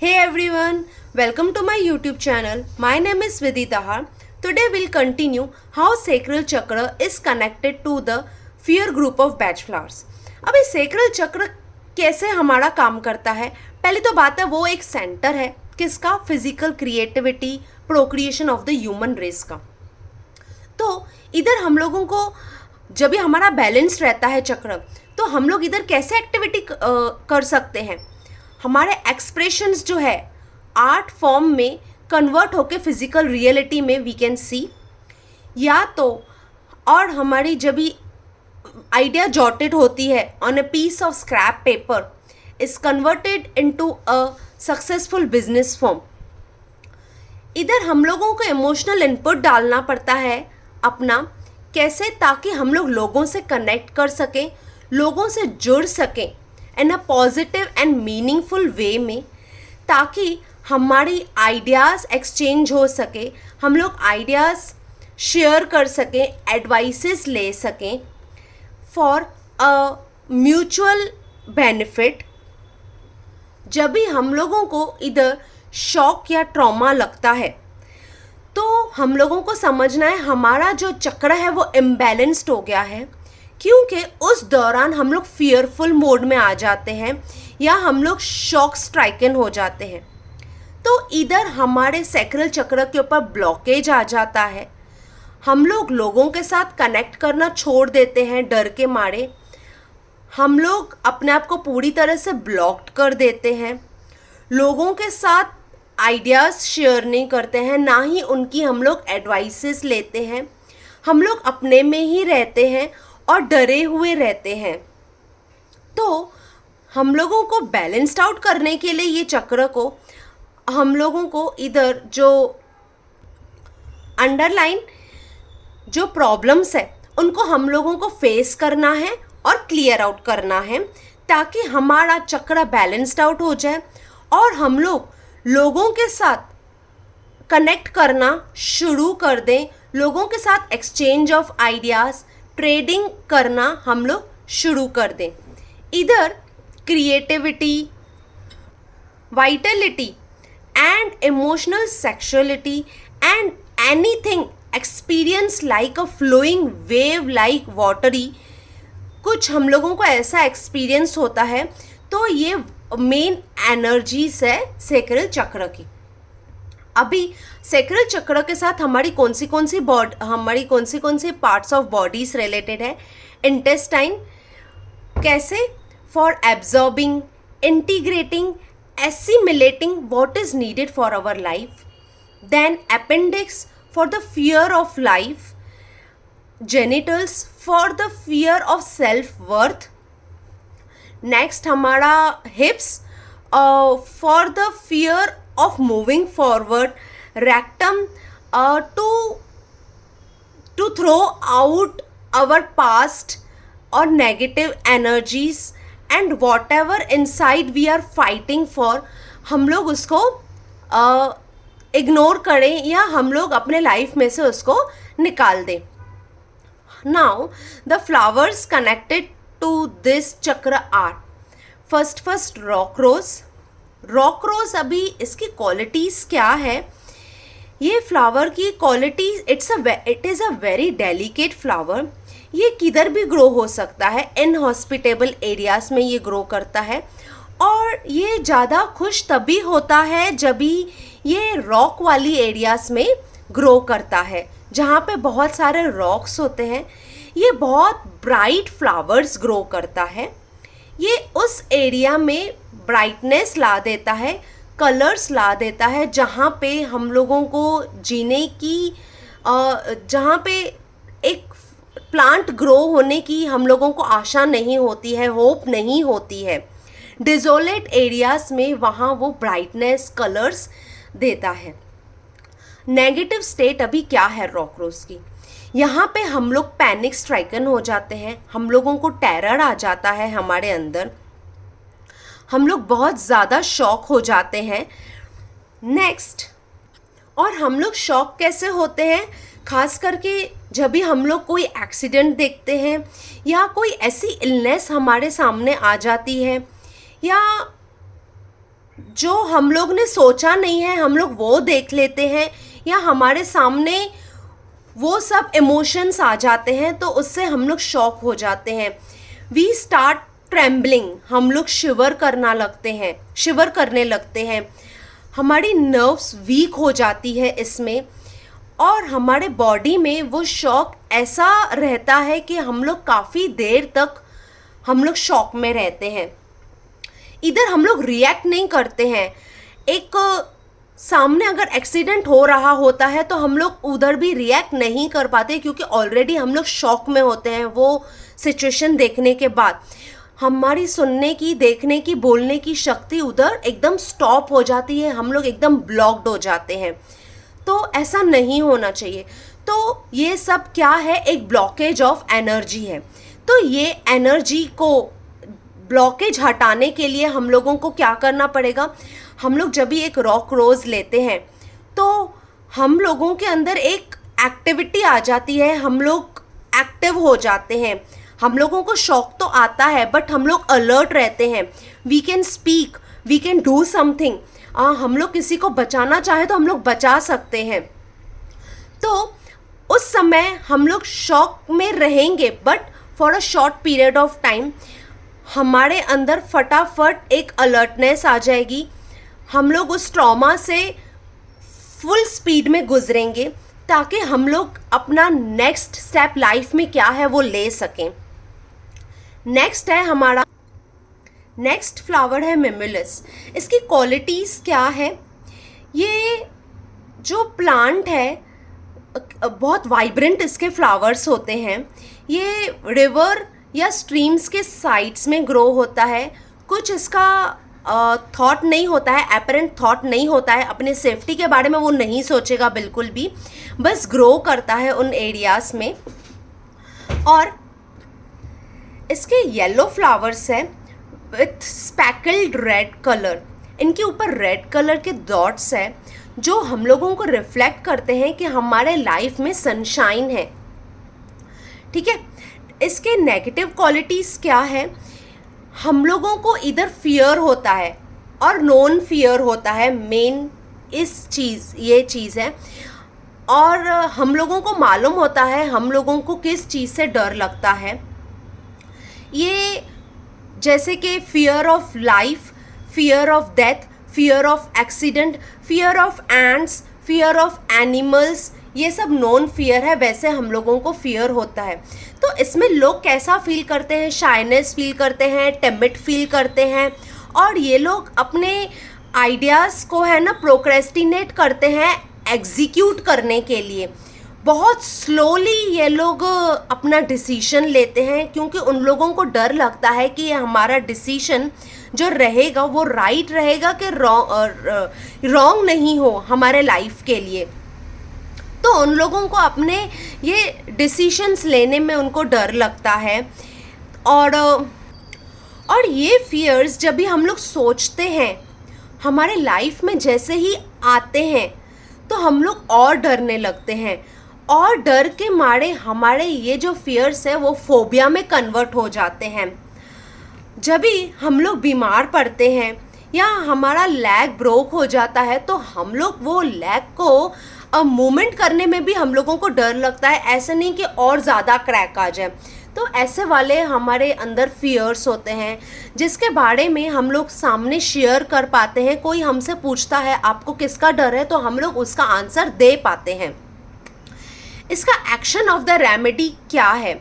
Hey everyone, welcome to my YouTube channel. My name is Vidita. Today we'll continue how sacral chakra is connected to the fear group of batch flowers. अब ये sacral चक्र कैसे हमारा काम करता है? पहली तो बात है वो एक सेंटर है किसका? Physical creativity procreation of the human race का। तो इधर हम लोगों को जब भी हमारा बैलेंस रहता है चक्र, तो हम लोग इधर कैसे एक्टिविटी कर सकते हैं? हमारे एक्सप्रेशंस जो है आर्ट फॉर्म में कन्वर्ट होके फिजिकल रियलिटी में वी कैन सी, या तो और हमारी जब भी आइडिया जॉटेड होती है on a piece of scrap paper is converted into a successful business form. इधर हम लोगों को इमोशनल इनपुट डालना पड़ता है अपना, कैसे? ताकि हम लोग लोगों से कनेक्ट कर सकें, लोगों से जुड़ सकें in a positive and meaningful way में, ताकि हमारी आइडियाज़ एक्सचेंज हो सके, हम लोग आइडियाज़ शेयर कर सकें, एडवाइसेस ले सकें फॉर अ म्यूचुअल बेनिफिट। जब भी हम लोगों को इधर शॉक या ट्रॉमा लगता है तो हम लोगों को समझना है हमारा जो चक्र है वो इम्बैलेंस्ड हो गया है, क्योंकि उस दौरान हम लोग फियरफुल मोड में आ जाते हैं या हम लोग शॉक स्ट्राइकन हो जाते हैं। तो इधर हमारे सैक्रल चक्र के ऊपर ब्लॉकेज आ जाता है, हम लोग लोगों के साथ कनेक्ट करना छोड़ देते हैं डर के मारे, हम लोग अपने आप को पूरी तरह से ब्लॉक्ड कर देते हैं, लोगों के साथ आइडियाज़ शेयर नहीं करते हैं, ना ही उनकी हम लोग एडवाइसेस लेते हैं, हम लोग अपने में ही रहते हैं और डरे हुए रहते हैं। तो हम लोगों को बैलेंस्ड आउट करने के लिए ये चक्र को हम लोगों को इधर जो अंडरलाइन जो प्रॉब्लम्स है उनको हम लोगों को फेस करना है और क्लियर आउट करना है, ताकि हमारा चक्र बैलेंस्ड आउट हो जाए और हम लोग लोगों के साथ कनेक्ट करना शुरू कर दें, लोगों के साथ एक्सचेंज ऑफ आइडियाज़ ट्रेडिंग करना हम लोग शुरू कर दें। इधर creativity, vitality and emotional sexuality and anything experience like a flowing wave like watery, कुछ हम लोगों को ऐसा एक्सपीरियंस होता है। तो ये मेन एनर्जीज है सैक्रल चक्र की। अभी सैक्रल चक्र के साथ हमारी कौन सी कौन सी पार्ट्स ऑफ बॉडीज रिलेटेड है? इंटेस्टाइन, कैसे? For absorbing, integrating, assimilating what is needed for our life. Then appendix for the fear of life, genitals for the fear of self worth. Next हमारा hips for the fear of moving forward, rectum to throw out our past or negative energies and whatever inside we are fighting for, हम लोग उसको ignore करें या हम लोग अपने life में से उसको निकाल दें। Now the flowers connected to this chakra are first rock rose। Rock rose, अभी इसकी क्वालिटीज़ क्या है? ये फ्लावर की quality, it is a very delicate flower. ये किधर भी ग्रो हो सकता है, इनहॉस्पिटेबल एरियाज़ में ये ग्रो करता है, और ये ज़्यादा खुश तभी होता है जब भी ये रॉक वाली एरियाज़ में ग्रो करता है, जहाँ पे बहुत सारे रॉक्स होते हैं। ये बहुत ब्राइट फ्लावर्स ग्रो करता है, ये उस एरिया में ब्राइटनेस ला देता है, कलर्स ला देता है, जहाँ पे हम लोगों को जीने की जहाँ पे एक प्लांट ग्रो होने की हम लोगों को आशा नहीं होती है, होप नहीं होती है। डिजोलेट एरियाज़ में वहाँ वो ब्राइटनेस कलर्स देता है। नेगेटिव स्टेट अभी क्या है रॉक रोज की? यहाँ पे हम लोग पैनिक स्ट्राइकन हो जाते हैं, हम लोगों को टेरर आ जाता है हमारे अंदर, हम लोग बहुत ज़्यादा शॉक हो जाते हैं। नेक्स्ट, और हम लोग शॉक कैसे होते हैं? खास करके जब भी हम लोग कोई एक्सीडेंट देखते हैं या कोई ऐसी इलनेस हमारे सामने आ जाती है, या जो हम लोग ने सोचा नहीं है हम लोग वो देख लेते हैं, या हमारे सामने वो सब इमोशंस आ जाते हैं तो उससे हम लोग शॉक हो जाते हैं। वी स्टार्ट ट्रेम्बलिंग, हम लोग शिवर करने लगते हैं। हमारी नर्व्स वीक हो जाती है इसमें, और हमारे बॉडी में वो शॉक ऐसा रहता है कि हम लोग काफ़ी देर तक हम लोग शॉक में रहते हैं। इधर हम लोग रिएक्ट नहीं करते हैं। एक सामने अगर एक्सीडेंट हो रहा होता है तो हम लोग उधर भी रिएक्ट नहीं कर पाते, क्योंकि ऑलरेडी हम लोग शॉक में होते हैं वो सिचुएशन देखने के बाद। हमारी सुनने की, देखने की, बोलने की शक्ति उधर एकदम स्टॉप हो जाती है, हम लोग एकदम ब्लॉक्ड हो जाते हैं। तो ऐसा नहीं होना चाहिए। तो ये सब क्या है, एक ब्लॉकेज ऑफ एनर्जी है। तो ये एनर्जी को, ब्लॉकेज हटाने के लिए हम लोगों को क्या करना पड़ेगा, हम लोग जब भी एक रॉक रोज़ लेते हैं तो हम लोगों के अंदर एक एक्टिविटी आ जाती है, हम लोग एक्टिव हो जाते हैं। हम लोगों को शौक तो आता है बट हम लोग अलर्ट रहते हैं। We can speak, we can do something. हम लोग किसी को बचाना चाहे तो हम लोग बचा सकते हैं। तो उस समय हम लोग शॉक में रहेंगे but for a short period of time हमारे अंदर फटाफट एक अलर्टनेस आ जाएगी। हम लोग उस ट्रॉमा से फुल स्पीड में गुजरेंगे ताकि हम लोग अपना नेक्स्ट स्टेप लाइफ में क्या है वो ले सकें। नेक्स्ट है हमारा, नेक्स्ट फ्लावर है मिमुलस। इसकी क्वालिटीज़ क्या है, ये जो प्लांट है बहुत वाइब्रेंट इसके फ्लावर्स होते हैं। ये रिवर या स्ट्रीम्स के साइड्स में ग्रो होता है। कुछ इसका थॉट नहीं होता है, एपरेंट थॉट नहीं होता है, अपने सेफ्टी के बारे में वो नहीं सोचेगा बिल्कुल भी, बस ग्रो करता है उन एरियाज़ में। और इसके येलो फ्लावर्स हैं विथ स्पैकल्ड रेड कलर। इनके ऊपर रेड कलर के डॉट्स हैं जो हम लोगों को रिफ्लेक्ट करते हैं कि हमारे लाइफ में सनशाइन है। ठीक है। इसके नेगेटिव क्वालिटीज़ क्या है, हम लोगों को इधर फियर होता है और नॉन फियर होता है। मेन ये चीज़ है। और हम लोगों को मालूम होता है हम लोगों को किस चीज़ से डर लगता है। ये जैसे कि fear of life, fear of death, fear of accident, fear of ants, fear of animals, ये सब नॉन फियर है। वैसे हम लोगों को फियर होता है। तो इसमें लोग कैसा फील करते हैं, शाइनेस फील करते हैं, टिमिड फील करते हैं, और ये लोग अपने आइडियाज़ को है ना प्रोक्रेस्टिनेट करते हैं एग्जीक्यूट करने के लिए। बहुत स्लोली ये लोग अपना डिसीजन लेते हैं, क्योंकि उन लोगों को डर लगता है कि हमारा डिसीजन जो रहेगा वो राइट रहेगा कि रॉन्ग नहीं हो हमारे लाइफ के लिए। तो उन लोगों को अपने ये डिसीशंस लेने में उनको डर लगता है। और ये फियर्स जब भी हम लोग सोचते हैं हमारे लाइफ में जैसे ही आते हैं तो हम लोग और डरने लगते हैं, और डर के मारे हमारे ये जो फियर्स है वो फोबिया में कन्वर्ट हो जाते हैं। जब भी हम लोग बीमार पड़ते हैं या हमारा लेग ब्रोक हो जाता है तो हम लोग वो लेग को मूवमेंट करने में भी हम लोगों को डर लगता है, ऐसे नहीं कि और ज़्यादा क्रैक आ जाए। तो ऐसे वाले हमारे अंदर फियर्स होते हैं जिसके बारे में हम लोग सामने शेयर कर पाते हैं। कोई हमसे पूछता है आपको किसका डर है, तो हम लोग उसका आंसर दे पाते हैं। इसका एक्शन ऑफ द रेमेडी क्या है,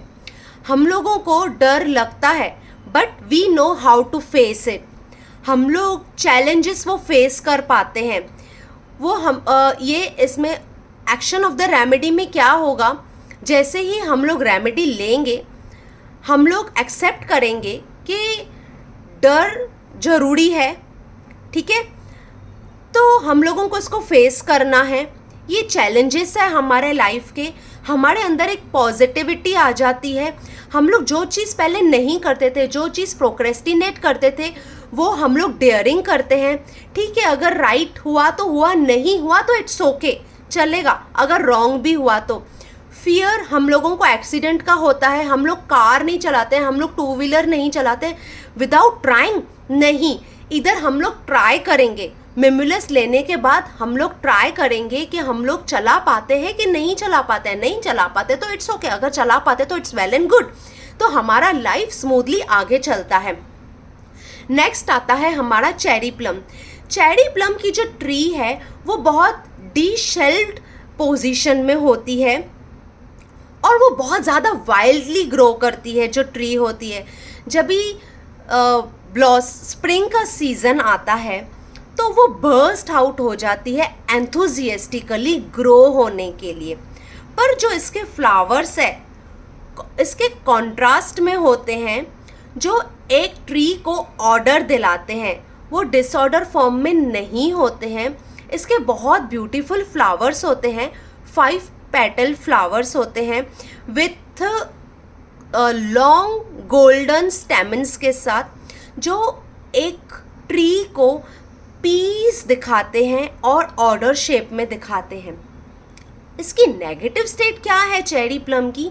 हम लोगों को डर लगता है but we know how to face it. हम लोग चैलेंजेस वो फेस कर पाते हैं। वो हम ये इसमें एक्शन ऑफ द रेमेडी में क्या होगा, जैसे ही हम लोग रेमेडी लेंगे हम लोग एक्सेप्ट करेंगे कि डर ज़रूरी है। ठीक है। तो हम लोगों को इसको फेस करना है। ये चैलेंजेस है हमारे लाइफ के। हमारे अंदर एक पॉजिटिविटी आ जाती है। हम लोग जो चीज़ पहले नहीं करते थे, जो चीज़ प्रोक्रेस्टिनेट करते थे, वो हम लोग डेयरिंग करते हैं। ठीक है, अगर राइट हुआ तो हुआ, नहीं हुआ तो इट्स ओके, चलेगा। अगर रॉन्ग भी हुआ तो फियर हम लोगों को एक्सीडेंट का होता है। हम लोग कार नहीं चलाते हैं, हम लोग टू व्हीलर नहीं चलाते विदाउट ट्राइंग, नहीं। इधर हम लोग ट्राई करेंगे, मिमुलस लेने के बाद हम लोग ट्राई करेंगे कि हम लोग चला पाते हैं कि नहीं चला पाते हैं। नहीं चला पाते तो इट्स ओके, अगर चला पाते तो इट्स वेल एंड गुड, तो हमारा लाइफ स्मूथली आगे चलता है। नेक्स्ट आता है हमारा चेरी प्लम। चेरी प्लम की जो ट्री है वो बहुत डी-शेल्ड पोजीशन में होती है और वो बहुत ज़्यादा वाइल्डली ग्रो करती है। जो ट्री होती है, जब भी स्प्रिंग का सीज़न आता है तो वो बर्स्ट आउट हो जाती है एंथुजियास्टिकली ग्रो होने के लिए। पर जो इसके फ्लावर्स है इसके कॉन्ट्रास्ट में होते हैं, जो एक ट्री को ऑर्डर दिलाते हैं, वो डिसऑर्डर फॉर्म में नहीं होते हैं। इसके बहुत ब्यूटीफुल फ्लावर्स होते हैं, 5 पेटल फ्लावर्स होते हैं विथ लॉन्ग गोल्डन स्टेमन्स के साथ, जो एक ट्री को पीस दिखाते हैं और ऑर्डर शेप में दिखाते हैं। इसकी नेगेटिव स्टेट क्या है चेरी प्लम की?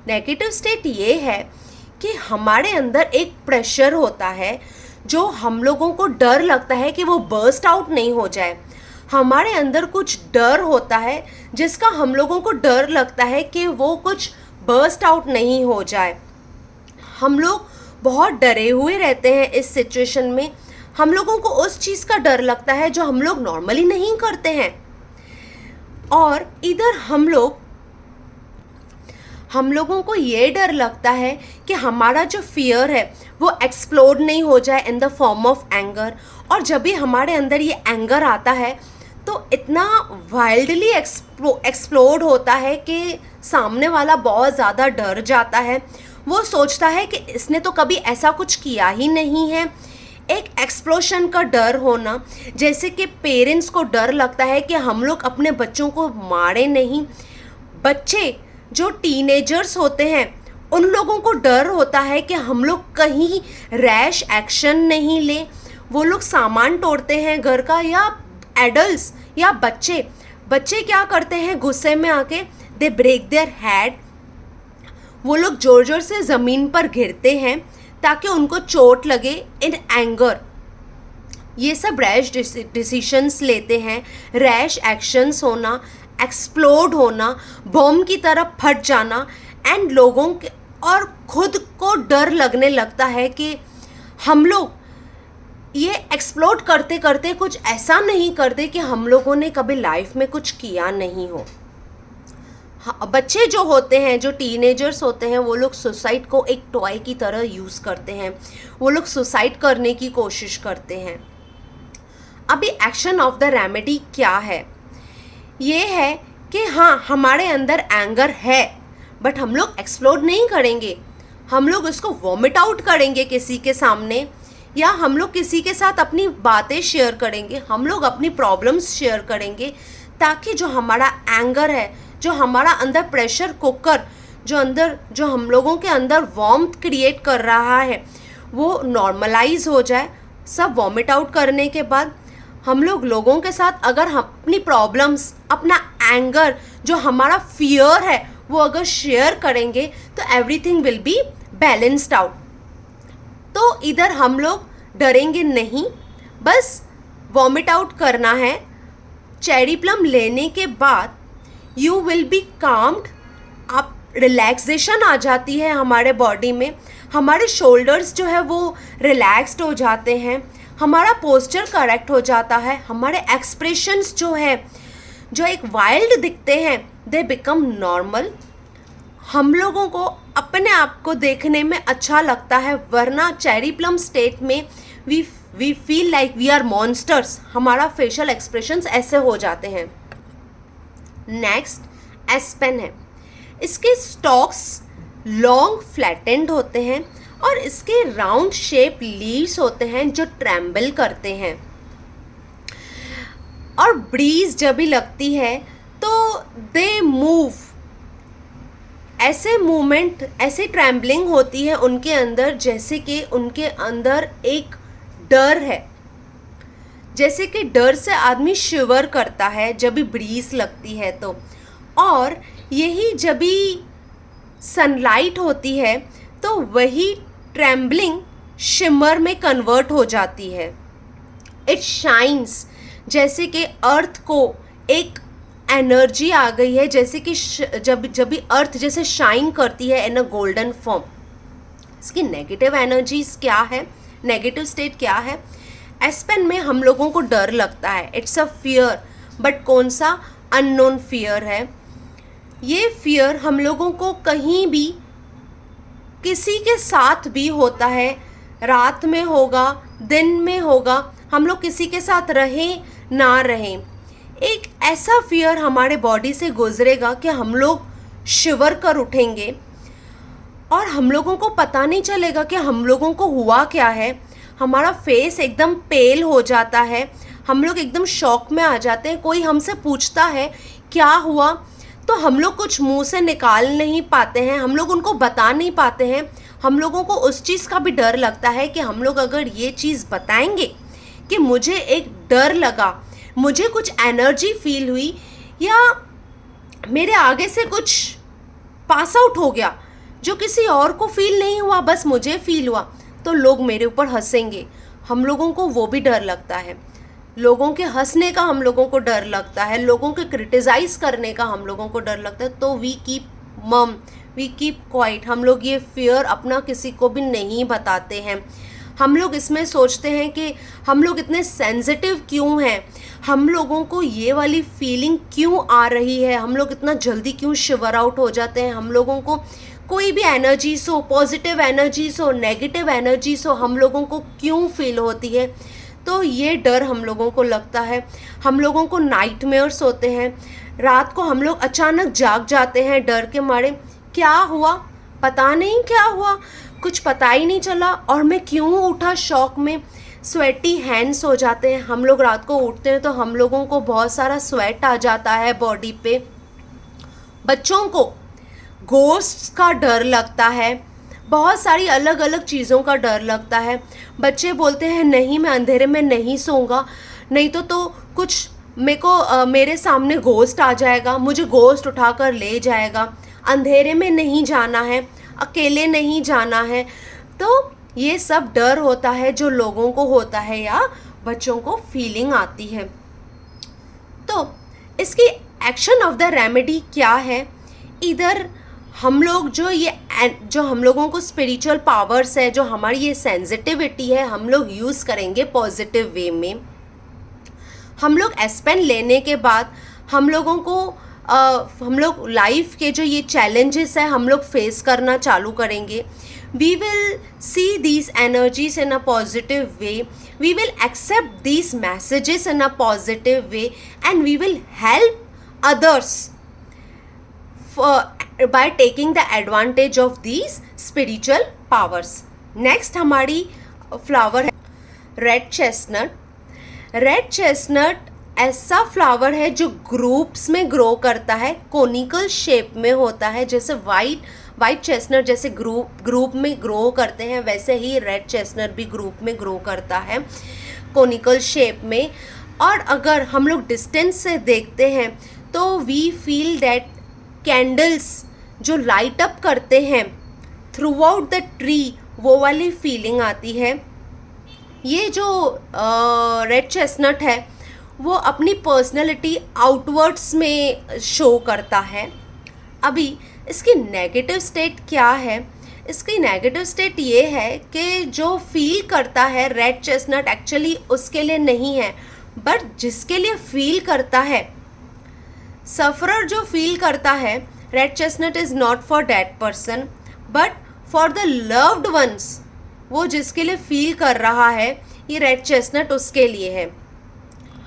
नेगेटिव स्टेट ये है कि हमारे अंदर एक प्रेशर होता है, जो हम लोगों को डर लगता है कि वो बर्स्ट आउट नहीं हो जाए। हमारे अंदर कुछ डर होता है जिसका हम लोगों को डर लगता है कि वो कुछ बर्स्ट आउट नहीं हो जाए। हम लोग बहुत डरे हुए रहते हैं इस सिचुएशन में। हम लोगों को उस चीज़ का डर लगता है जो हम लोग नॉर्मली नहीं करते हैं। और इधर हम लोगों को ये डर लगता है कि हमारा जो फियर है वो एक्सप्लोड नहीं हो जाए in the form of anger. और जब भी हमारे अंदर ये एंगर आता है तो इतना वाइल्डली एक्सप्लोड होता है कि सामने वाला बहुत ज़्यादा डर जाता है। वो सोचता है कि इसने तो कभी ऐसा कुछ किया ही नहीं है। एक एक्सप्लोशन का डर होना, जैसे कि पेरेंट्स को डर लगता है कि हम लोग अपने बच्चों को मारे नहीं। बच्चे जो टीनेजर्स होते हैं उन लोगों को डर होता है कि हम लोग कहीं रैश एक्शन नहीं लें। वो लोग सामान तोड़ते हैं घर का, या एडल्ट्स या बच्चे क्या करते हैं, गुस्से में आके दे ब्रेक देयर हेड। वो लोग जोर जोर से ज़मीन पर गिरते हैं ताकि उनको चोट लगे इन एंगर। ये सब रैश डिसीशंस लेते हैं, रैश एक्शंस होना, एक्सप्लोड होना, बम की तरह फट जाना, एंड लोगों के और खुद को डर लगने लगता है कि हम लोग ये एक्सप्लोड करते करते कुछ ऐसा नहीं करते कि हम लोगों ने कभी लाइफ में कुछ किया नहीं हो। हाँ, बच्चे जो होते हैं, जो टीनेजर्स होते हैं, वो लोग सुसाइड को एक टॉय की तरह यूज़ करते हैं। वो लोग सुसाइड करने की कोशिश करते हैं। अभी एक्शन ऑफ द रेमेडी क्या है? ये है कि हाँ, हमारे अंदर एंगर है, बट हम लोग एक्सप्लोड नहीं करेंगे। हम लोग उसको वॉमिट आउट करेंगे किसी के सामने, या हम लोग किसी के साथ अपनी बातें शेयर करेंगे, हम लोग अपनी प्रॉब्लम्स शेयर करेंगे, ताकि जो हमारा एंगर है, जो हमारा अंदर प्रेशर कुकर जो हम लोगों के अंदर वार्मथ क्रिएट कर रहा है, वो नॉर्मलाइज हो जाए। सब वॉमिट आउट करने के बाद हम लोगों के साथ अगर हम अपनी प्रॉब्लम्स, अपना एंगर, जो हमारा फियर है, वो अगर शेयर करेंगे तो everything will be balanced out. तो इधर हम लोग डरेंगे नहीं, बस वॉमिट आउट करना है। चेरी प्लम लेने के बाद यू विल बी काम्ड, आप रिलैक्सेशन आ जाती है हमारे बॉडी में। हमारे शोल्डर्स जो है वो रिलैक्स्ड हो जाते हैं, हमारा पोस्चर करेक्ट हो जाता है, हमारे एक्सप्रेशंस जो है, जो एक वाइल्ड दिखते हैं, दे बिकम नॉर्मल। हम लोगों को अपने आप को देखने में अच्छा लगता है, वरना चेरी प्लम स्टेट में we feel like we are monsters. हमारा फेशियल एक्सप्रेशंस ऐसे हो जाते हैं। नेक्स्ट एस्पेन है। इसके स्टॉक्स लॉन्ग फ्लैटेंड होते हैं और इसके राउंड शेप लीव्स होते हैं जो ट्रेम्बल करते हैं, और ब्रीज जब भी लगती है तो दे मूव। ऐसे मूवमेंट, ऐसे ट्रैम्बलिंग होती है उनके अंदर, जैसे कि उनके अंदर एक डर है। जैसे कि डर से आदमी शिवर करता है जब भी ब्रीज लगती है तो। और यही जब भी सनलाइट होती है तो वही ट्रैम्बलिंग शिमर में कन्वर्ट हो जाती है। इट शाइन्स, जैसे कि अर्थ को एक एनर्जी आ गई है, जैसे कि जब भी अर्थ जैसे शाइन करती है इन अ गोल्डन फॉर्म। इसकी नेगेटिव एनर्जीज क्या है, नेगेटिव स्टेट क्या है? एस्पेन में हम लोगों को डर लगता है, इट्स अ फियर, बट कौन सा? अननोन फियर है। ये फियर हम लोगों को कहीं भी किसी के साथ भी होता है, रात में होगा, दिन में होगा, हम लोग किसी के साथ रहें ना रहें, एक ऐसा फियर हमारे बॉडी से गुजरेगा कि हम लोग शिवर कर उठेंगे और हम लोगों को पता नहीं चलेगा कि हम लोगों को हुआ क्या है। हमारा फेस एकदम पेल हो जाता है, हम लोग एकदम शॉक में आ जाते हैं। कोई हमसे पूछता है क्या हुआ, तो हम लोग कुछ मुंह से निकाल नहीं पाते हैं, हम लोग उनको बता नहीं पाते हैं। हम लोगों को उस चीज़ का भी डर लगता है कि हम लोग अगर ये चीज़ बताएंगे कि मुझे एक डर लगा, मुझे कुछ एनर्जी फील हुई, या मेरे आगे से कुछ पास आउट हो गया जो किसी और को फील नहीं हुआ, बस मुझे फील हुआ, तो लोग मेरे ऊपर हंसेंगे। हम लोगों को वो भी डर लगता है, लोगों के हंसने का हम लोगों को डर लगता है, लोगों के क्रिटिसाइज करने का हम लोगों को डर लगता है। तो वी कीप मम, वी कीप क्वाइट, हम लोग ये फियर अपना किसी को भी नहीं बताते हैं। हम लोग इसमें सोचते हैं कि हम लोग इतने सेंसिटिव क्यों हैं, हम लोगों को ये वाली फीलिंग क्यों आ रही है, हम लोग इतना जल्दी क्यों शिवर आउट हो जाते हैं, हम लोगों को कोई भी एनर्जीज हो, पॉजिटिव एनर्जीज हो, नेगेटिव एनर्जीज हो, हम लोगों को क्यों फील होती है। तो ये डर हम लोगों को लगता है। हम लोगों को नाइटमेयर्स होते हैं, रात को हम लोग अचानक जाग जाते हैं डर के मारे, क्या हुआ पता नहीं, क्या हुआ कुछ पता ही नहीं चला, और मैं क्यों उठा शॉक में। स्वेटी हैंड्स हो जाते हैं, हम लोग रात को उठते हैं तो हम लोगों को बहुत सारा स्वेट आ जाता है बॉडी पे। बच्चों को घोस्ट का डर लगता है, बहुत सारी अलग अलग चीज़ों का डर लगता है। बच्चे बोलते हैं नहीं मैं अंधेरे में नहीं सोऊंगा, नहीं तो कुछ मेरे सामने घोस्ट आ जाएगा, मुझे घोस्ट उठाकर ले जाएगा, अंधेरे में नहीं जाना है, अकेले नहीं जाना है। तो ये सब डर होता है जो लोगों को होता है या बच्चों को फीलिंग आती है। तो इसकी एक्शन ऑफ द रेमेडी क्या है? इधर हम लोग जो हम लोगों को स्पिरिचुअल पावर्स है, जो हमारी ये सेंसिटिविटी है, हम लोग यूज़ करेंगे पॉजिटिव वे में। हम लोग एस्पेन लेने के बाद हम लोगों को हम लोग लाइफ के जो ये चैलेंजेस है हम लोग फेस करना चालू करेंगे। We will see these energies in a positive way, we will accept these messages in a positive way, and we will help others by taking the advantage of these spiritual powers. Next हमारी flower है red chestnut. Red chestnut ऐसा flower है जो groups में grow करता है, conical shape में होता है। जैसे वाइट चेस्टनट जैसे ग्रुप में ग्रो करते हैं, वैसे ही रेड चेस्टनट भी ग्रुप में ग्रो करता है कोनिकल शेप में। और अगर हम लोग डिस्टेंस से देखते हैं तो वी फील दैट कैंडल्स जो लाइट अप करते हैं थ्रू आउट द ट्री, वो वाली फीलिंग आती है। ये जो रेड चेस्टनट है वो अपनी पर्सनैलिटी आउटवर्ड्स में शो करता है। अभी इसकी नेगेटिव स्टेट क्या है? इसकी नेगेटिव स्टेट ये है कि जो फील करता है रेड चेस्टनट एक्चुअली उसके लिए नहीं है, बट जिसके लिए फील करता है, सफरर जो फील करता है, red chestnut is not for that person but for the loved ones. वो जिसके लिए फील कर रहा है ये रेड चेस्टनट उसके लिए है।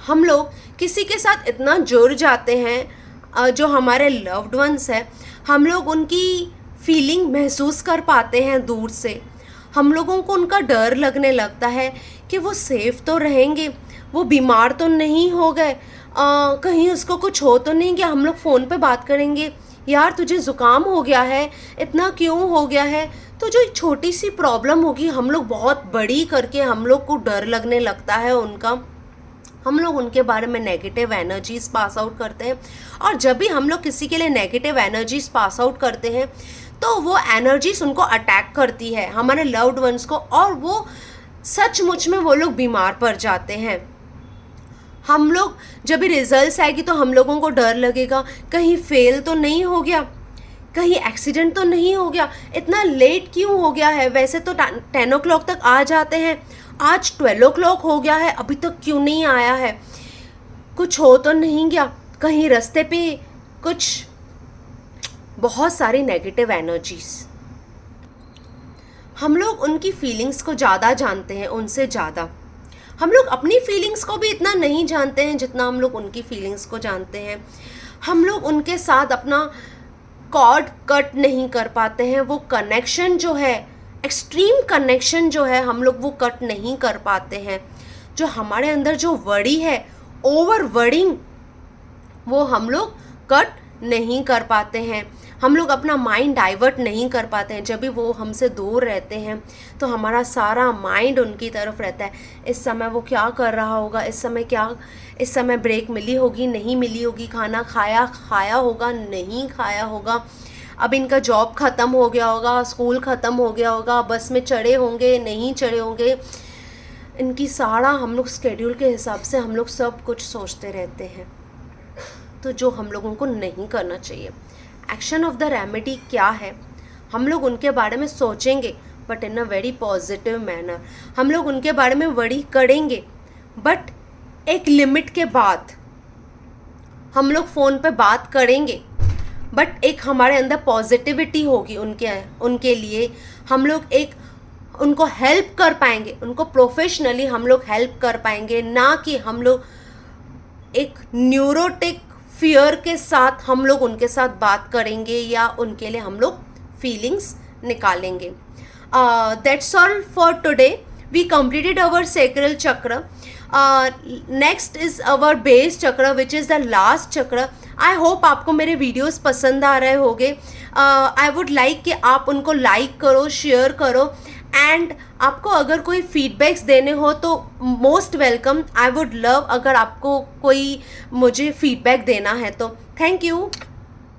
हम लोग किसी के साथ इतना जुड़ जाते हैं, जो हमारे लव्ड वंस है, हम लोग उनकी फीलिंग महसूस कर पाते हैं दूर से। हम लोगों को उनका डर लगने लगता है कि वो सेफ तो रहेंगे, वो बीमार तो नहीं हो गए, कहीं उसको कुछ हो तो नहीं गया। हम लोग फ़ोन पे बात करेंगे, यार तुझे ज़ुकाम हो गया है, इतना क्यों हो गया है। तो जो छोटी सी प्रॉब्लम होगी हम लोग बहुत बड़ी करके हम लोग को डर लगने लगता है उनका। हम लोग उनके बारे में नेगेटिव एनर्जीज पास आउट करते हैं। और जब भी हम लोग किसी के लिए नेगेटिव एनर्जीज पास आउट करते हैं तो वो एनर्जीज उनको अटैक करती है, हमारे लव्ड वंस को, और वो सचमुच में वो लोग बीमार पड़ जाते हैं। हम लोग जब भी रिजल्ट्स आएगी तो हम लोगों को डर लगेगा, कहीं फेल तो नहीं हो गया, कहीं एक्सीडेंट तो नहीं हो गया, इतना लेट क्यों हो गया है, वैसे तो 10 o'clock तक आ जाते हैं, आज 12 o'clock हो गया है, अभी तक क्यों नहीं आया है, कुछ हो तो नहीं गया, कहीं रास्ते पे कुछ, बहुत सारी नेगेटिव एनर्जीज। हम लोग उनकी फीलिंग्स को ज़्यादा जानते हैं, उनसे ज़्यादा हम लोग अपनी फीलिंग्स को भी इतना नहीं जानते हैं जितना हम लोग उनकी फीलिंग्स को जानते हैं। हम लोग उनके साथ अपना कॉर्ड कट नहीं कर पाते हैं, वो कनेक्शन जो है, एक्सट्रीम कनेक्शन जो है, हम लोग वो कट नहीं कर पाते हैं। जो हमारे अंदर जो वरी है, ओवर वर्डिंग, वो हम लोग कट नहीं कर पाते हैं। हम लोग अपना माइंड डाइवर्ट नहीं कर पाते हैं। जब भी वो हमसे दूर रहते हैं तो हमारा सारा माइंड उनकी तरफ रहता है, इस समय वो क्या कर रहा होगा, इस समय ब्रेक मिली होगी, नहीं मिली होगी, खाना खाया होगा, नहीं खाया होगा, अब इनका जॉब ख़त्म हो गया होगा, स्कूल ख़त्म हो गया होगा, बस में चढ़े होंगे, नहीं चढ़े होंगे, इनकी सारा हम लोग स्केड्यूल के हिसाब से हम लोग सब कुछ सोचते रहते हैं। तो जो हम लोगों को नहीं करना चाहिए, एक्शन ऑफ द रेमेडी क्या है, हम लोग उनके बारे में सोचेंगे but in a very positive manner. हम लोग उनके बारे में वरी करेंगे बट एक लिमिट के बाद। हम लोग फ़ोन पे बात करेंगे बट एक हमारे अंदर पॉजिटिविटी होगी उनके लिए। हम लोग एक उनको हेल्प कर पाएंगे, उनको प्रोफेशनली हम लोग हेल्प कर पाएंगे, ना कि हम लोग एक न्यूरोटिक फियर के साथ हम लोग उनके साथ बात करेंगे या उनके लिए हम लोग फीलिंग्स निकालेंगे। That's all for today. We completed our sacral chakra. Next is our base chakra which is the last चक्र। आई होप आपको मेरे वीडियोस पसंद आ रहे होंगे। आई वुड लाइक कि आप उनको लाइक करो, शेयर करो, एंड आपको अगर कोई फीडबैक्स देने हो तो most welcome. I would love अगर आपको कोई मुझे फीडबैक देना है तो। Thank you.